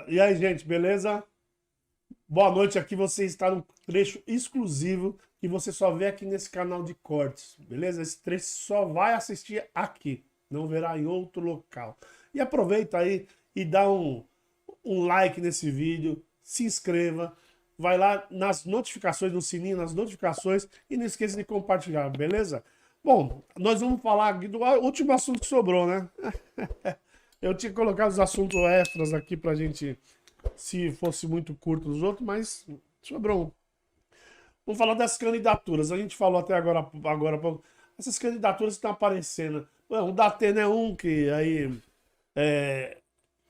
E aí, gente, beleza? Boa noite, aqui você está num trecho exclusivo que você só vê aqui nesse canal de cortes, beleza? Esse trecho só vai assistir aqui, não verá em outro local. E aproveita aí e dá um like nesse vídeo, se inscreva, vai lá nas notificações, no sininho, nas notificações e não esqueça de compartilhar, beleza? Bom, nós vamos falar aqui do último assunto que sobrou, né? Eu tinha colocado os assuntos extras aqui pra gente, se fosse muito curto dos outros, mas sobrou um. Vamos falar das candidaturas. A gente falou até agora há pouco. Essas candidaturas que estão aparecendo. Bom, o Datena é um que aí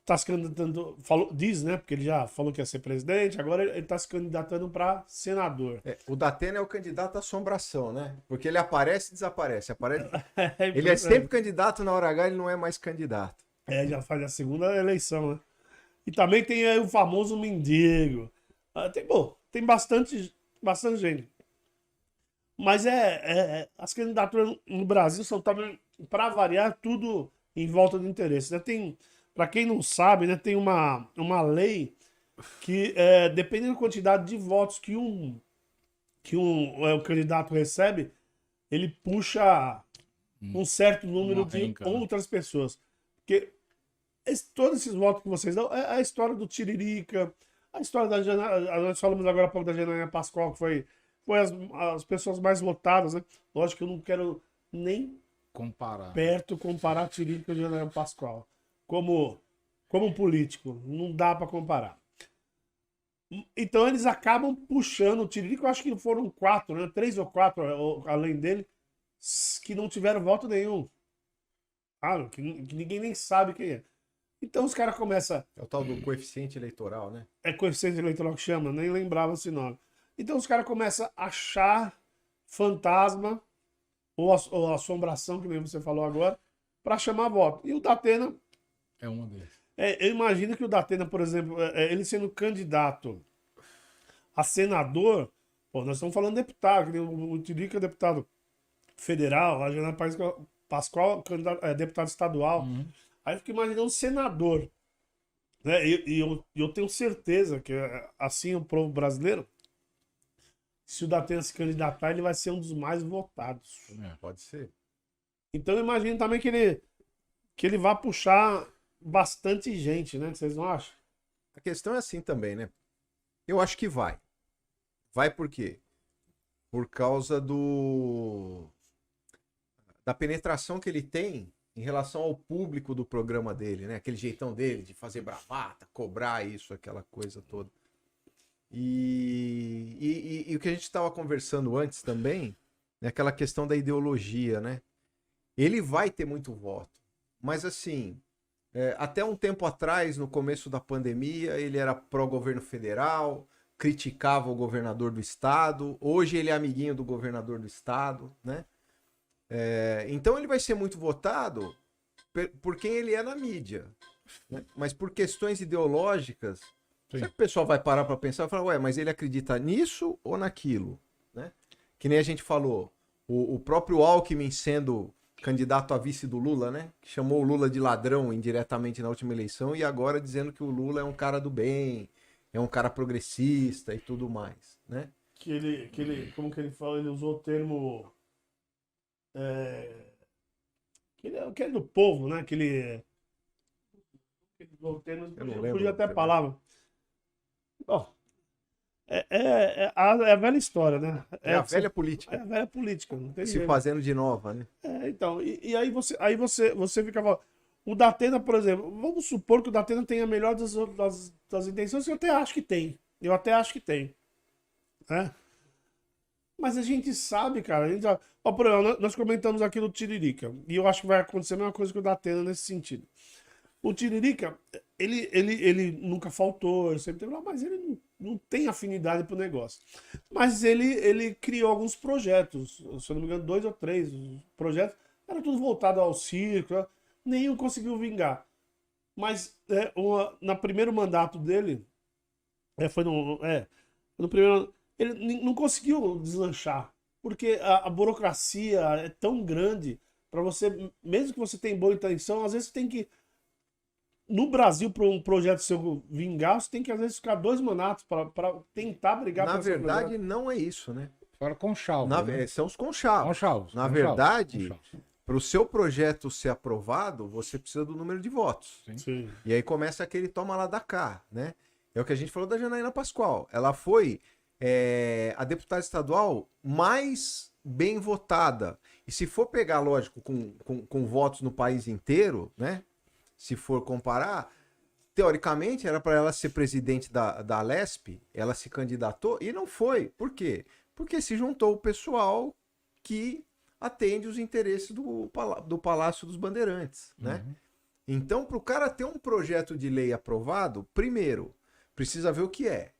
está se candidatando, falou, diz, né? Porque ele já falou que ia ser presidente, agora ele está se candidatando para senador. O Datena é o candidato à assombração, né? Porque ele aparece e desaparece. É Ele é sempre impressionante. candidato, na hora H ele não é mais candidato. Já faz a segunda eleição, né? E também tem aí o famoso mendigo. Tem bastante gente. Mas as candidaturas no Brasil são também, para variar, tudo em volta do interesse, né? Para quem não sabe, né, tem uma lei que, dependendo da quantidade de votos que o candidato recebe, ele puxa um certo número Uma de renca, né? outras pessoas. Porque todos esses votos que vocês dão é a história do Tiririca, a história da Janaína. Nós falamos agora há pouco da Janaína Pascoal, que foi as pessoas mais votadas, né? Lógico que eu não quero nem Comparar. perto comparar Tiririca com a Janaína Pascoal. Como político, não dá para comparar. Então eles acabam puxando o Tiririca, eu acho que foram quatro, né? Três ou quatro, além dele, que não tiveram voto nenhum. Claro, que ninguém nem sabe quem é. Então os caras começam. É o tal do coeficiente eleitoral, né? É coeficiente eleitoral que chama, nem lembrava esse nome. Então os caras começam a achar fantasma ou assombração, que nem você falou agora, para chamar voto. E o Datena, É uma deles. eu imagino que o Datena, por exemplo, ele sendo candidato a senador, pô, nós estamos falando de deputado, que nem o Tirica é deputado federal, a Janaína Pascoal, deputado estadual. Aí eu fico imaginando um senador. Né? E eu tenho certeza que, assim, o povo brasileiro, se o Datena se candidatar, ele vai ser um dos mais votados. Pode ser. Então eu imagino também que ele vai puxar bastante gente, né? Vocês não acham? A questão é assim também, né? Eu acho que vai. Vai por quê? Por causa da penetração que ele tem em relação ao público do programa dele, né? Aquele jeitão dele de fazer bravata, cobrar isso, aquela coisa toda. E o que a gente estava conversando antes também, é aquela questão da ideologia, né? Ele vai ter muito voto, mas assim, até um tempo atrás, no começo da pandemia, ele era pró-governo federal, criticava o governador do estado, hoje ele é amiguinho do governador do estado, né? Então ele vai ser muito votado por quem ele é na mídia, né? Mas por questões ideológicas, Sim. será que o pessoal vai parar para pensar e falar, ué, mas ele acredita nisso ou naquilo, né? Que nem a gente falou, o próprio Alckmin sendo candidato a vice do Lula, né? Que chamou o Lula de ladrão indiretamente na última eleição e agora dizendo que o Lula é um cara do bem, é um cara progressista e tudo mais, né? Como que ele fala? Ele usou o termo. Que é do povo, né? Ele usou o termo. Eu não Fugiu lembro. até a palavra. Bom, é a velha história, né? É a velha É política a velha política, não tem se jeito. fazendo de nova, né? Então, e aí você ficava. O Datena, por exemplo, vamos supor que o Datena tenha a melhor das intenções, que eu até acho que tem. Eu até acho que tem. Né? Mas a gente sabe, cara. Ó, por exemplo, nós comentamos aqui do Tiririca. E eu acho que vai acontecer a mesma coisa que o Datena nesse sentido. O Tiririca, ele nunca faltou, ele sempre teve lá, mas ele não tem afinidade pro negócio. Mas ele criou alguns projetos, se eu não me engano, 2 ou 3 projetos, era tudo voltado ao circo, né? Nenhum conseguiu vingar. Mas na primeiro mandato dele, foi no primeiro, ele não conseguiu deslanchar, porque a burocracia é tão grande para você, mesmo que você tenha boa intenção, às vezes você tem que no Brasil, para um projeto seu vingar, você tem que às vezes ficar 2 mandatos para tentar brigar Na pelo seu verdade, projeto. não é isso, né? Fora Conchalvo, né? São os conchavos. Conchalvos. Na verdade, para o seu projeto ser aprovado, você precisa do número de votos. Sim. E aí começa aquele toma lá da cá, né? É o que a gente falou da Janaína Pascoal. Ela foi a deputada estadual mais bem votada. E se for pegar, lógico, com votos no país inteiro, né? Se for comparar, teoricamente era para ela ser presidente da Alesp, ela se candidatou e não foi. Por quê? Porque se juntou o pessoal que atende os interesses do Palácio dos Bandeirantes, né? Então, para o cara ter um projeto de lei aprovado, primeiro, precisa ver o que é.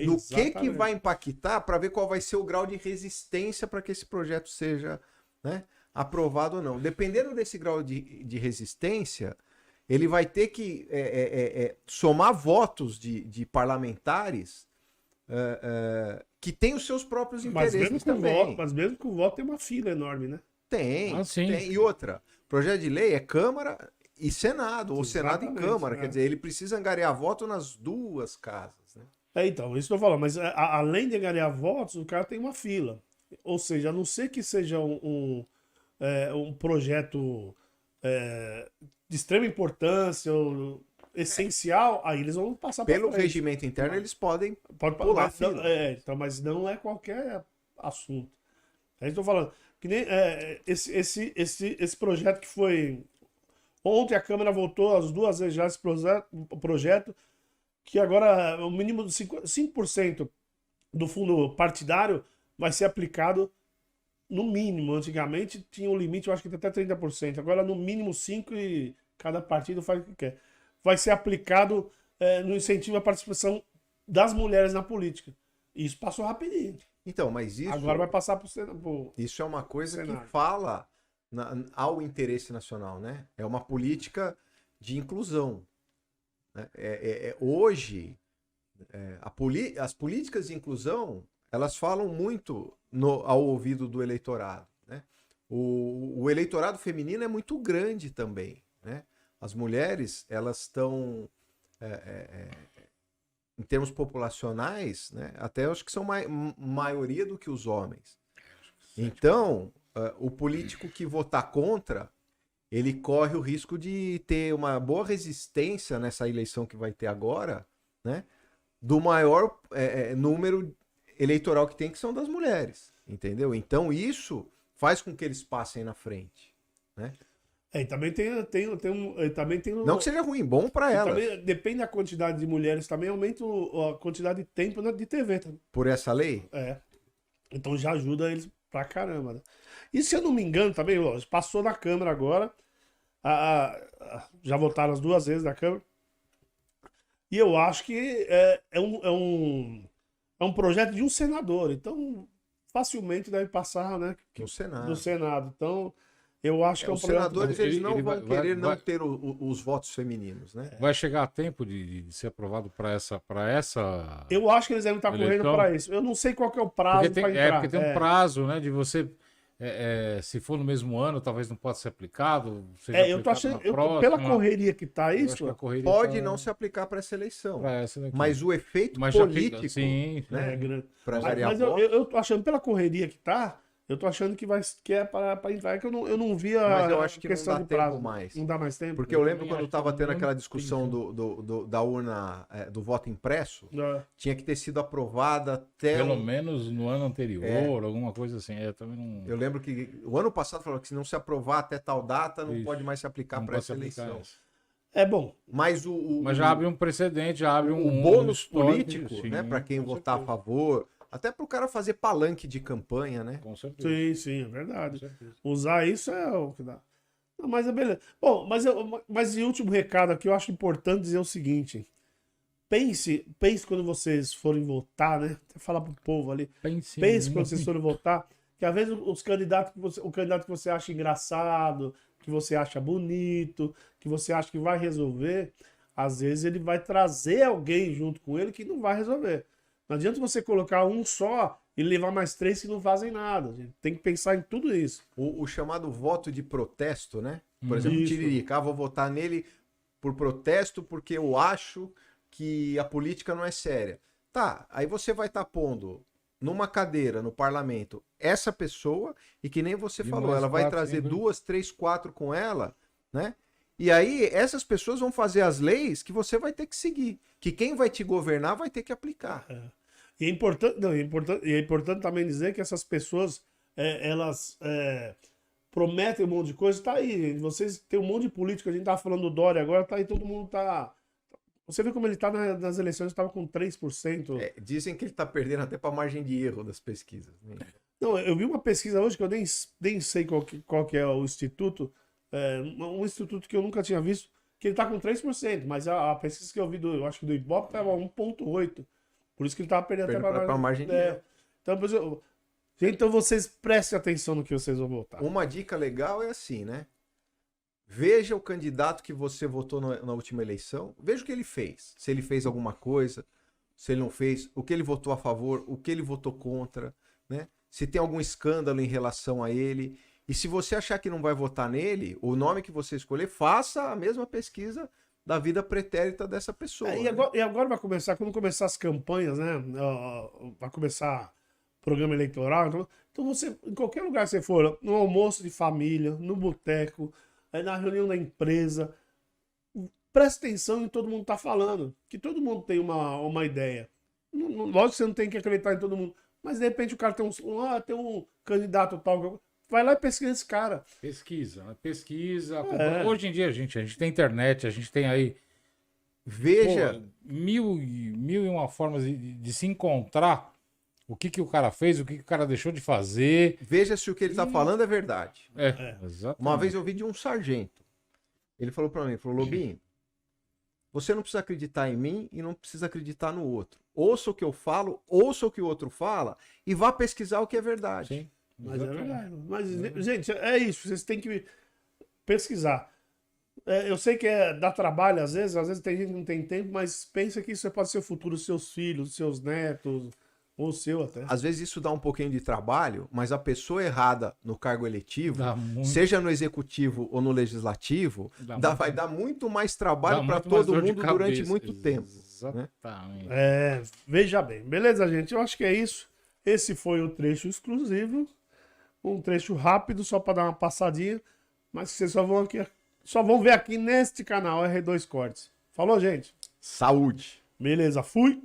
No que Exatamente. vai impactar para ver qual vai ser o grau de resistência para que esse projeto seja, né, aprovado ou não. Dependendo desse grau de resistência, ele vai ter que somar votos de parlamentares que têm os seus próprios interesses também. Mas mesmo com o voto tem uma fila enorme, né? Tem, Ah, sim. tem. E outra, projeto de lei é Câmara e Senado, ou Senado e Exatamente, Câmara. Quer dizer, ele precisa angariar voto nas duas casas, né? Então, isso que eu tô falando, mas além de ganhar votos, o cara tem uma fila. Ou seja, a não ser que seja um projeto de extrema importância ou essencial, aí eles vão passar Pelo frente. regimento interno, eles podem Pode pular a mas, não, fila. então, mas não é qualquer assunto. Aí estou falando que nem esse projeto que foi. Ontem a Câmara votou as 2 vezes já esse projeto que agora o mínimo de 5% do fundo partidário vai ser aplicado no mínimo. Antigamente tinha um limite, eu acho que até 30%. Agora no mínimo 5% e cada partido faz o que quer. Vai ser aplicado no incentivo à participação das mulheres na política. Isso passou rapidinho. Então, mas isso, Agora vai passar para o Senado. isso é uma coisa que Senado. fala ao interesse nacional, né? É uma política de inclusão, né? Hoje, as políticas de inclusão, elas falam muito ao ouvido do eleitorado, né? O eleitorado feminino é muito grande também, né? As mulheres, elas estão, em termos populacionais, né? Até eu acho que são maioria do que os homens. Então, o político que votar contra, ele corre o risco de ter uma boa resistência nessa eleição que vai ter agora, né? Do maior número eleitoral que tem, que são das mulheres, entendeu? Então, isso faz com que eles passem na frente, né? E também tem Não que seja ruim, bom para elas. também depende da quantidade de mulheres, também aumenta a quantidade de tempo de TV também. Por essa lei? Então já ajuda eles pra caramba, né? E se eu não me engano também, ó, passou na Câmara agora, já votaram as 2 vezes na Câmara, e eu acho que é um projeto de um senador, então facilmente deve passar, né, No Senado. do Senado. Então eu acho que é um Os projeto... senadores, eles não Ele vão vai- querer não vai- ter os votos femininos, né? Vai chegar a tempo de ser aprovado para essa. Eu acho que eles devem estar correndo Eleição? para isso. Eu não sei qual que é o prazo Porque tem, para entrar. porque tem um prazo, né? De você. Se for no mesmo ano, talvez não possa ser aplicado. Seja Eu tô aplicado achando, na próxima. pela correria que tá Eu acho isso, que a correria Pode tá não se aplicar para essa eleição, pra essa daqui. mas o efeito Mas já político, fica- sim, né? é grande. Para Mas angariar eu, votos. eu tô achando, pela correria que tá, eu tô achando que é para entrar, que eu não vi a Mas eu acho que não questão dá de tempo prazo. mais. Não dá mais tempo? Porque eu lembro também quando acho estava que tendo não aquela tem discussão da urna, do voto impresso, Não. tinha que ter sido aprovada até. Pelo menos no ano anterior, alguma coisa assim. Eu também não. Eu lembro que o ano passado falou que se não se aprovar até tal data, não Isso. pode mais se aplicar não para pode essa se aplicar eleição. essa. É bom. Mas Mas já abre um precedente, já abre o um bônus histórico, político, sim, né, para quem com votar a certeza. favor, até para o cara fazer palanque de campanha, né? Com certeza. Sim, é Com verdade. certeza. Usar isso é o que dá. Não, mas é beleza. Bom, mas e último recado aqui, eu acho importante dizer o seguinte. Pense quando vocês forem votar, né? Até falar pro povo ali. Pense Pense em- quando vocês forem votar, que às vezes os candidatos o candidato que você acha engraçado, que você acha bonito, que você acha que vai resolver, às vezes ele vai trazer alguém junto com ele que não vai resolver. Não adianta você colocar um só e levar mais 3 que não fazem nada. A gente tem que pensar em tudo isso. O chamado voto de protesto, né? Por exemplo, Isso. Tiririca, vou votar nele por protesto, porque eu acho que a política não é séria. Tá, aí você vai estar pondo numa cadeira no parlamento essa pessoa, e que nem você E falou, mais ela vai 4, trazer 5. 2, 3, 4 com ela, né? E aí essas pessoas vão fazer as leis que você vai ter que seguir, que quem vai te governar vai ter que aplicar. E é importante, não, é importante também dizer que essas pessoas, elas prometem um monte de coisa, tá aí, gente. Vocês tem um monte de político, a gente tá falando do Dória agora, tá aí, todo mundo tá... Você vê como ele tá nas eleições, estava com 3%. Dizem que ele está perdendo até para a margem de erro das pesquisas, né? Não, eu vi uma pesquisa hoje que eu nem sei qual que é o instituto, um instituto que eu nunca tinha visto, que ele tá com 3%, mas a pesquisa que eu vi, eu acho que do Ibope, tava 1,8%. Por isso que ele tava perdendo até Perdendo pra margem de erro. Então, por isso, gente, então vocês prestem atenção no que vocês vão votar. Uma dica legal é assim, né? Veja o candidato que você votou na última eleição, veja o que ele fez. Se ele fez alguma coisa, se ele não fez, o que ele votou a favor, o que ele votou contra, né? Se tem algum escândalo em relação a ele. E se você achar que não vai votar nele, o nome que você escolher, faça a mesma pesquisa da vida pretérita dessa pessoa. E agora vai começar, quando começar as campanhas, né? Vai começar programa eleitoral. Então você, em qualquer lugar que você for, no almoço de família, no boteco, na reunião da empresa, presta atenção em todo mundo tá falando. Que todo mundo tem uma ideia. Lógico que você não tem que acreditar em todo mundo. Mas de repente o cara tem tem um candidato tal. Vai lá e pesquisa esse cara. Pesquisa, né? Pesquisa. Hoje em dia, a gente tem internet, a gente tem aí Veja. Mil e uma formas de se encontrar o que o cara fez, o que o cara deixou de fazer. Veja se o que ele está falando é verdade. Exatamente. Uma vez eu vi de um sargento. Ele falou para mim, falou, Lobinho, você não precisa acreditar em mim e não precisa acreditar no outro. Ouça o que eu falo, ouça o que o outro fala e vá pesquisar o que é verdade. Sim. Mas é verdade. Mas, gente, é isso. Vocês têm que pesquisar. Eu sei que dá trabalho às vezes tem gente que não tem tempo, mas pensa que isso pode ser o futuro dos seus filhos, dos seus netos, ou o seu até. Às vezes isso dá um pouquinho de trabalho, mas a pessoa errada no cargo eletivo, seja no executivo ou no legislativo, vai dar muito mais trabalho para todo mundo durante muito tempo. Exatamente. Né? Veja bem. Beleza, gente? Eu acho que é isso. Esse foi o trecho exclusivo. Um trecho rápido, só para dar uma passadinha. Mas vocês só vão ver aqui neste canal R2 Cortes. Falou, gente? Saúde! Beleza, fui!